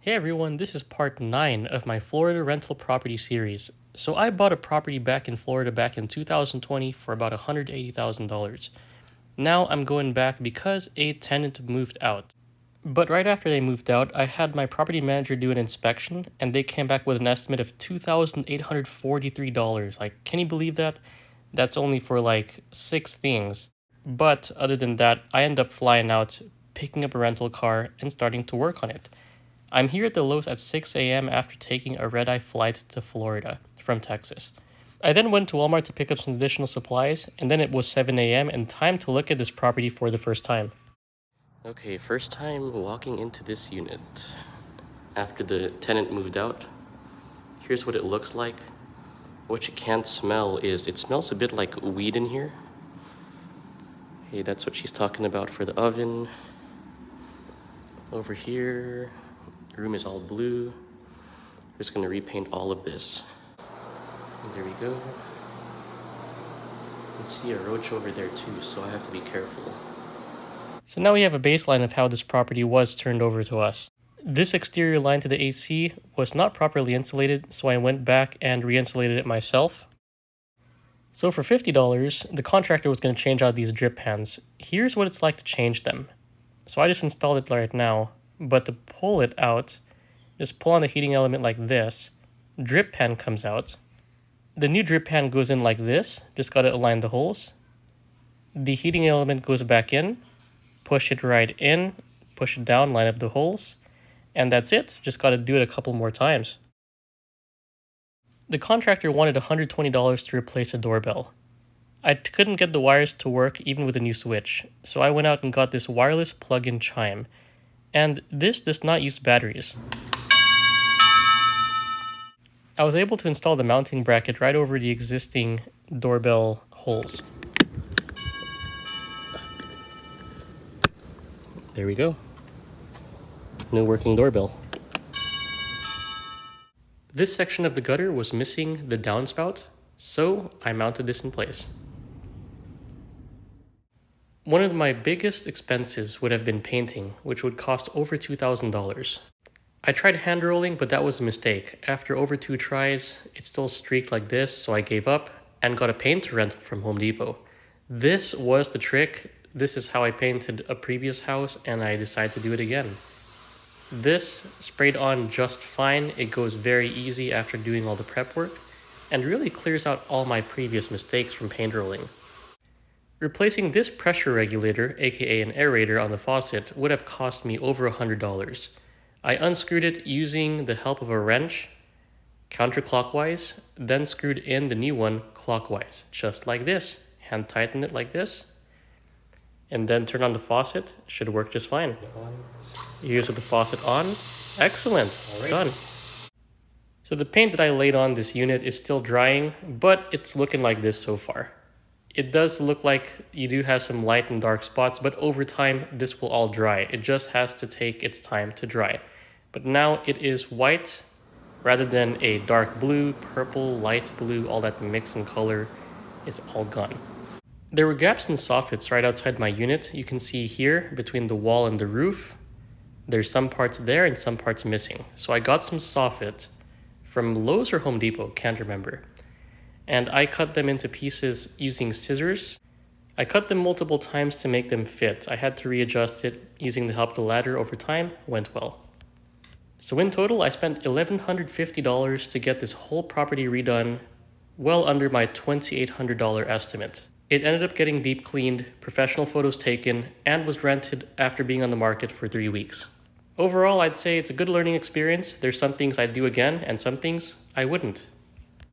Hey everyone, this is part 9 of my Florida rental property series. So I bought a property back in Florida back in 2020 for about $180,000. Now I'm going back because a tenant moved out. But right after they moved out, I had my property manager do an inspection and they came back with an estimate of $2,843. Like, can you believe that? That's only for like 6 things. But other than that, I end up flying out, picking up a rental car, and starting to work on it. I'm here at the Los at 6 a.m. after taking a red-eye flight to Florida from Texas. I then went to Walmart to pick up some additional supplies, and then it was 7 a.m. and time to look at this property for the first time. Okay, first time walking into this unit. After the tenant moved out, here's what it looks like. What you can't smell is, it smells a bit like weed in here. Hey, that's what she's talking about for the oven. Over here, the room is all blue. We're just gonna repaint all of this. There we go. You can see a roach over there too, so I have to be careful. So now we have a baseline of how this property was turned over to us. This exterior line to the AC was not properly insulated, so I went back and re-insulated it myself. So for $50, the contractor was going to change out these drip pans. Here's what it's like to change them. So I just installed it right now, but to pull it out, just pull on the heating element like this, drip pan comes out. The new drip pan goes in like this, just gotta align the holes. The heating element goes back in, push it right in, push it down, line up the holes, and that's it. Just gotta do it a couple more times. The contractor wanted $120 to replace the doorbell. I couldn't get the wires to work even with a new switch, so I went out and got this wireless plug-in chime. And this does not use batteries. I was able to install the mounting bracket right over the existing doorbell holes. There we go. New working doorbell. This section of the gutter was missing the downspout, so I mounted this in place. One of my biggest expenses would have been painting, which would cost over $2,000. I tried hand rolling, but that was a mistake. After over 2 tries, it still streaked like this, so I gave up and got a painter rental from Home Depot. This was the trick. This is how I painted a previous house, and I decided to do it again. This sprayed on just fine. It goes very easy after doing all the prep work, and really clears out all my previous mistakes from paint rolling. Replacing this pressure regulator, aka an aerator on the faucet, would have cost me over $100. I unscrewed it using the help of a wrench, counterclockwise, then screwed in the new one clockwise, just like this. Hand tighten it like this, and then turn on the faucet. Should work just fine. Here's with the faucet on. Excellent, done. So the paint that I laid on this unit is still drying, but it's looking like this so far. It does look like you do have some light and dark spots, but over time, this will all dry. It just has to take its time to dry. But now it is white rather than a dark blue, purple, light blue, all that mix in color is all gone. There were gaps in soffits right outside my unit. You can see here between the wall and the roof. There's some parts there and some parts missing. So I got some soffit from Lowe's or Home Depot, can't remember. And I cut them into pieces using scissors. I cut them multiple times to make them fit. I had to readjust it using the help of the ladder over time. Went well. So in total, I spent $1,150 to get this whole property redone, well under my $2,800 estimate. It ended up getting deep cleaned, professional photos taken, and was rented after being on the market for 3 weeks. Overall, I'd say it's a good learning experience. There's some things I'd do again and some things I wouldn't.